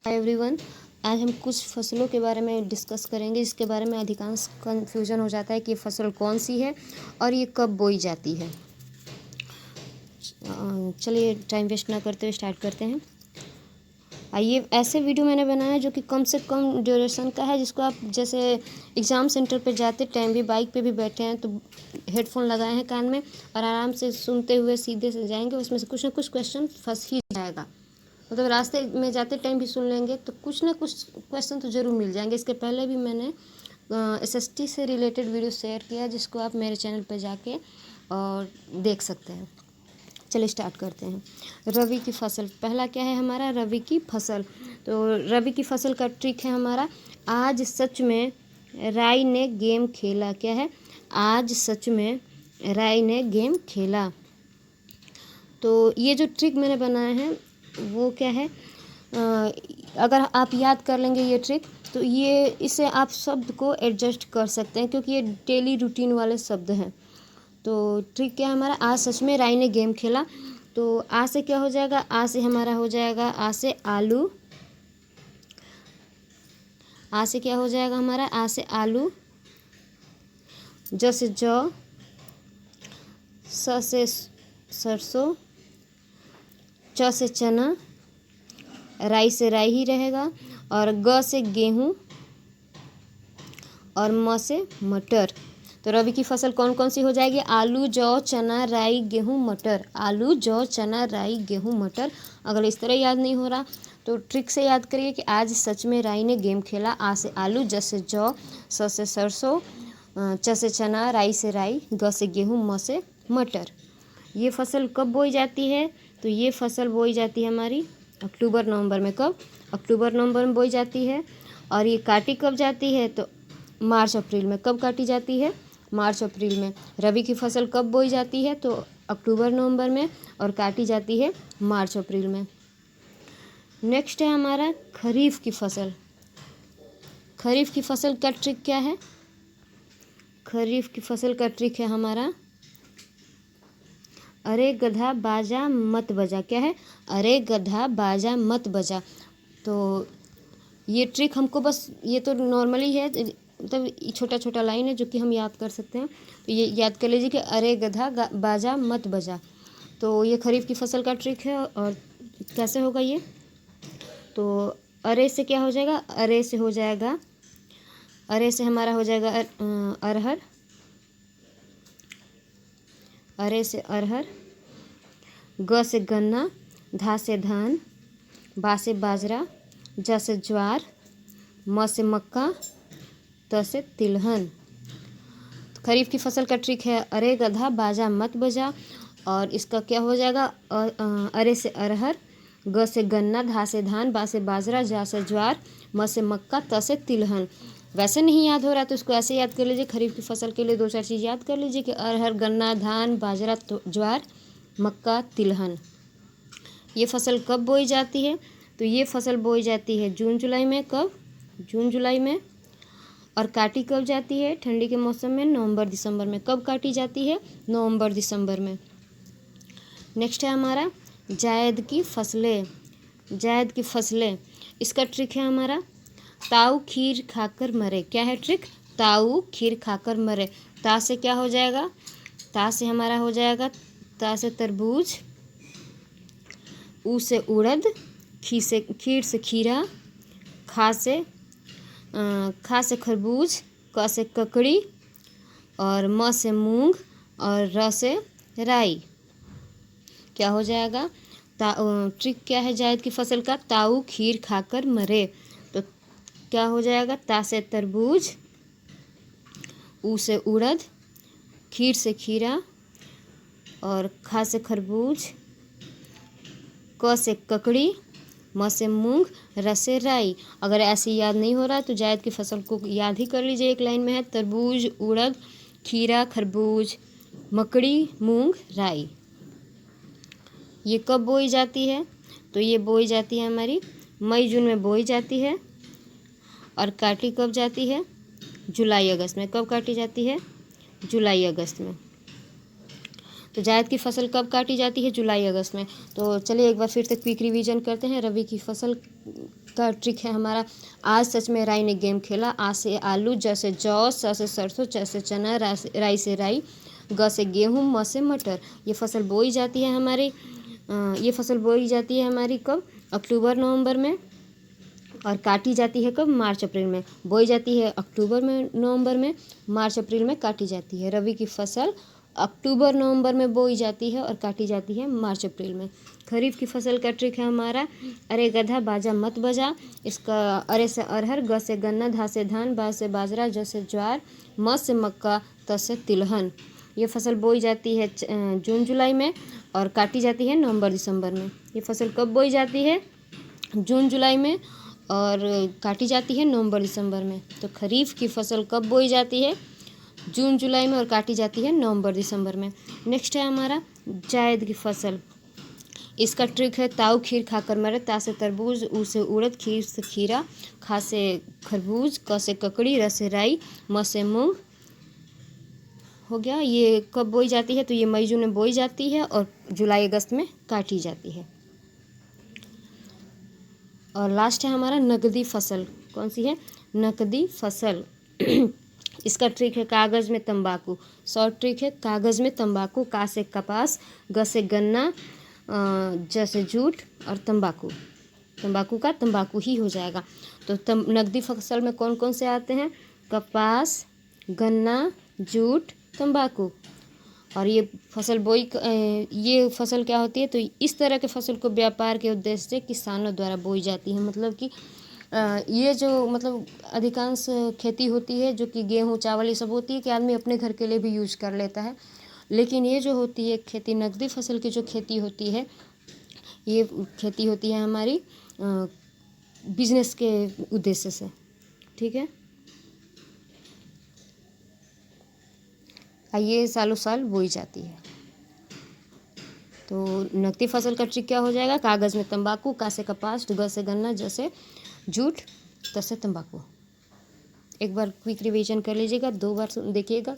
Hi everyone. आज हम कुछ फसलों के बारे में डिस्कस करेंगे जिसके बारे में अधिकांश कन्फ्यूजन हो जाता है कि ये फसल कौन सी है और ये कब बोई जाती है। चलिए टाइम वेस्ट ना करते हुए स्टार्ट करते हैं। ये ऐसे वीडियो मैंने बनाया जो कि कम से कम ड्यूरेशन का है, जिसको आप जैसे एग्ज़ाम सेंटर पे जाते टाइम भी बाइक पे भी बैठे हैं तो हेडफोन लगाए हैं कान में और आराम से सुनते हुए सीधे से जाएंगे। उसमें से कुछ ना कुछ क्वेश्चन फंस ही जाएगा, मतलब रास्ते में जाते टाइम भी सुन लेंगे तो कुछ ना कुछ क्वेश्चन तो ज़रूर मिल जाएंगे। इसके पहले भी मैंने एसएसटी से रिलेटेड वीडियो शेयर किया जिसको आप मेरे चैनल पर जाके और देख सकते हैं। चलिए स्टार्ट करते हैं। रबी की फसल, पहला क्या है हमारा रबी की फसल। तो रबी की फसल का ट्रिक है हमारा, आज सच में राई ने गेम खेला। क्या है? आज सच में राई ने गेम खेला। तो ये जो ट्रिक मैंने बनाया है वो क्या है, अगर आप याद कर लेंगे ये ट्रिक तो ये इससे आप शब्द को एडजस्ट कर सकते हैं क्योंकि ये डेली रूटीन वाले शब्द हैं। तो ट्रिक क्या है हमारा, आज सच में राई ने गेम खेला। तो आ से क्या हो जाएगा, आ से हमारा हो जाएगा आ से आलू। आ से क्या हो जाएगा हमारा, आ से आलू। ज से जौ, स से सरसों, च से चना, राई से राई ही रहेगा, और ग से गेहूँ, और म से मटर। तो रबी की फसल कौन कौन सी हो जाएगी, आलू, जौ, चना, राई, गेहूँ, मटर। आलू, जौ, चना, राई, गेहूँ, मटर। अगर इस तरह याद नहीं हो रहा तो ट्रिक से याद करिए कि आज सच में राई ने गेम खेला। आ से आलू, ज से जौ, स से सरसों, च से चना, राई से राई, ग से गेहूँ, म से मटर। ये फसल कब बोई जाती है, तो ये फसल बोई जाती है हमारी अक्टूबर नवंबर में। कब? अक्टूबर नवंबर में बोई जाती है। और ये काटी कब जाती है, तो मार्च अप्रैल में। कब काटी जाती है? मार्च अप्रैल में। रबी की फसल कब बोई जाती है, तो अक्टूबर नवंबर में, और काटी जाती है मार्च अप्रैल में। नेक्स्ट है हमारा खरीफ की फसल। खरीफ की फसल का ट्रिक क्या है? खरीफ की फसल का ट्रिक है हमारा, अरे गधा बाजा मत बजा। क्या है? अरे गधा बाजा मत बजा। तो ये ट्रिक हमको बस, ये तो नॉर्मली है, मतलब छोटा छोटा लाइन है जो कि हम याद कर सकते हैं। तो ये याद कर लीजिए कि अरे गधा बाजा मत बजा। तो ये खरीफ की फसल का ट्रिक है। और कैसे होगा ये, तो अरे से क्या हो जाएगा, अरे से हो जाएगा, अरे से हमारा हो जाएगा अरहर। अरे से अरहर, ग से गन्ना, धा से धान, बा से बाजरा, ज से ज्वार, म से मक्का, त से तिलहन। तो खरीफ की फसल का ट्रिक है अरे गधा बाजा मत बजा। और इसका क्या हो जाएगा, अरे से अरहर, ग से गन्ना, धा से धान, बा से बाजरा, जा से ज्वार, म से मक्का, त से तिलहन। वैसे नहीं याद हो रहा तो इसको ऐसे याद कर लीजिए। खरीफ की फसल के लिए दो चार चीज़ याद कर लीजिए कि अरहर, गन्ना, धान, बाजरा, ज्वार, मक्का, तिलहन। ये फसल कब बोई जाती है, तो ये फसल बोई जाती है जून जुलाई में। कब? जून जुलाई में। और काटी कब जाती है, ठंडी के मौसम में, नवंबर दिसंबर में। कब काटी जाती है? नवंबर दिसंबर में। नेक्स्ट है हमारा जायद की फसलें। जायद की फसलें, इसका ट्रिक है हमारा, ताऊ खीर खाकर मरे। क्या है ट्रिक? ताऊ खीर खाकर मरे। ता से क्या हो जाएगा, ता से हमारा हो जाएगा, ता से तरबूज, ऊ से उड़द, खीर से खीरा, खा से खरबूज, क से ककड़ी, और म से मूंग, और र से राई। क्या हो जाएगा, ट्रिक क्या है जायद की फसल का, ताऊ खीर खाकर मरे। तो क्या हो जाएगा, ता से तरबूज, ऊ से उड़द, खीर से खीरा, और खा से खरबूज, क से ककड़ी, म से मूंग, र से राई। अगर ऐसे याद नहीं हो रहा तो जायद की फसल को याद ही कर लीजिए। एक लाइन में है तरबूज, उड़द, खीरा, खरबूज, मकड़ी, मूंग, राई। ये कब बोई जाती है, तो ये बोई जाती है हमारी मई जून में बोई जाती है। और काटी कब जाती है, जुलाई अगस्त में। कब काटी जाती है, जुलाई अगस्त में। तो जायद की फसल कब काटी जाती है, जुलाई अगस्त में। तो चलिए एक बार फिर से क्विक रिवीजन करते हैं। रबी की फसल का ट्रिक है हमारा। आज सच में राई ने गेम खेला। आ से आलू, ज से जौ, स से सरसों, च से चना, राई से राई, ग से गेहूँ, म से मटर। ये फसल बोई जाती है हमारी कब? अक्टूबर नवंबर में। और काटी जाती है कब? मार्च अप्रैल में। बोई जाती है अक्टूबर में नवंबर में, मार्च अप्रैल में काटी जाती है। रबी की फसल अक्टूबर नवंबर में बोई जाती है और काटी जाती है मार्च अप्रैल में। खरीफ की फसल का ट्रिक है हमारा। अरे गधा बाजा मत बजा। इसका अरे से अरहर, ग से गन्ना, धा से धान, बा से बाजरा, ज से ज्वार, म से मक्का, त से तिलहन। ये फसल बोई जाती है जून जुलाई में और काटी जाती है नवंबर दिसंबर में। ये फसल कब बोई जाती है? जून जुलाई में और काटी जाती है नवंबर दिसंबर में। तो खरीफ की फसल कब बोई जाती है? जून जुलाई में और काटी जाती है नवंबर दिसंबर में। नेक्स्ट है हमारा जायद की फसल। इसका ट्रिक है ताऊ खीर खाकर मरे। ता से तरबूज, ऊ से उड़द, खीर से खीरा, खा से खरबूज, क से ककड़ी, र से राई, म से मूंग। हो गया। ये कब बोई जाती है? तो ये मई जून में बोई जाती है और जुलाई अगस्त में काटी जाती है। और लास्ट है हमारा नकदी फसल। कौन सी है? नकदी फसल। इसका ट्रिक है कागज़ में तंबाकू। शॉर्ट ट्रिक है कागज़ में तंबाकू। का से कपास, ग से गन्ना, ज से जूट और तंबाकू। तंबाकू का तंबाकू ही हो जाएगा। तो नकदी फसल में कौन कौन से आते हैं? कपास, गन्ना, जूट, तंबाकू। और ये फसल क्या होती है? तो इस तरह के फसल को व्यापार के उद्देश्य से किसानों द्वारा बोई जाती है। मतलब कि ये जो अधिकांश खेती होती है जो कि गेहूँ चावल ये सब होती है कि आदमी अपने घर के लिए भी यूज कर लेता है। लेकिन ये जो होती है खेती, नकदी फसल की जो खेती होती है, ये खेती होती है हमारी बिजनेस के उद्देश्य से। ठीक है। ये सालों साल बोई जाती है। तो नकदी फसल का ट्रिक क्या हो जाएगा? कागज़ में तंबाकू, का से कपास, ग से गन्ना, ज से जूट, त से तंबाकू। एक बार क्विक रिवीजन कर लीजिएगा, 2 बार देखिएगा।